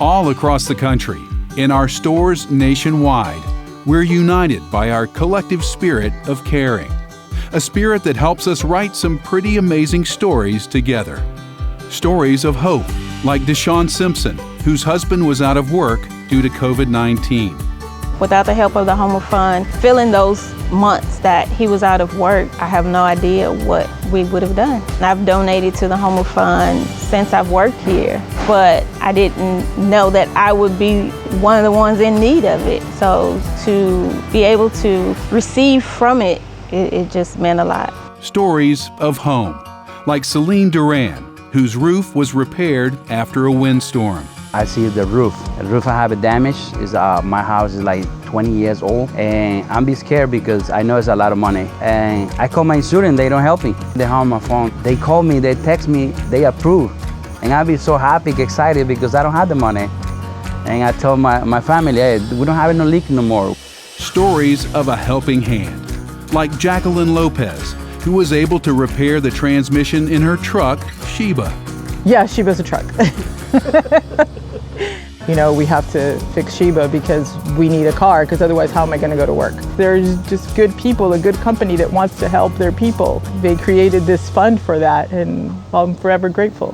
All across the country, in our stores nationwide, we're united by our collective spirit of caring. A spirit that helps us write some pretty amazing stories together. Stories of hope, like Deshaun Simpson, whose husband was out of work due to COVID-19. Without the help of the Homer Fund, filling those months that he was out of work, I have no idea what we would have done. I've donated to the Homer Fund since I've worked here, but I didn't know that I would be one of the ones in need of it. So to be able to receive from it, it just meant a lot. Stories of home, like Celine Duran, whose roof was repaired after a windstorm. I see the roof. The roof I have damaged. My house is like 20 years old, and I'm be scared because I know it's a lot of money. And I call my insurance, they don't help me. They have my phone. They call me, they text me, they approve. And I'll be so happy, excited because I don't have the money. And I told my family, hey, we don't have no leak no more. Stories of a helping hand, like Jacqueline Lopez, who was able to repair the transmission in her truck, Sheba. Yeah, Sheba's a truck. You know, we have to fix Sheba because we need a car, because otherwise how am I going to go to work? There's just good people, a good company that wants to help their people. They created this fund for that, and I'm forever grateful.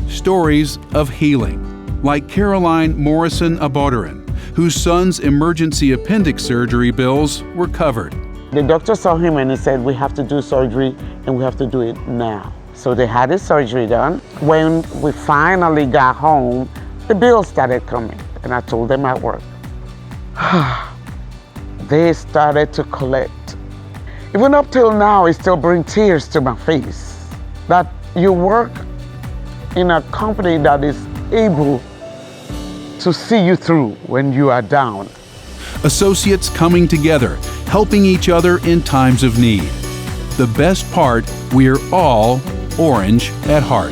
Stories of healing, like Caroline Morrison Aboderin, whose son's emergency appendix surgery bills were covered. The doctor saw him and he said, we have to do surgery and we have to do it now. So they had his surgery done. When we finally got home, the bills started coming, and I told them at work. They started to collect. Even up till now, it still brings tears to my face that you work in a company that is able to see you through when you are down. Associates coming together, helping each other in times of need. The best part, we're all orange at heart.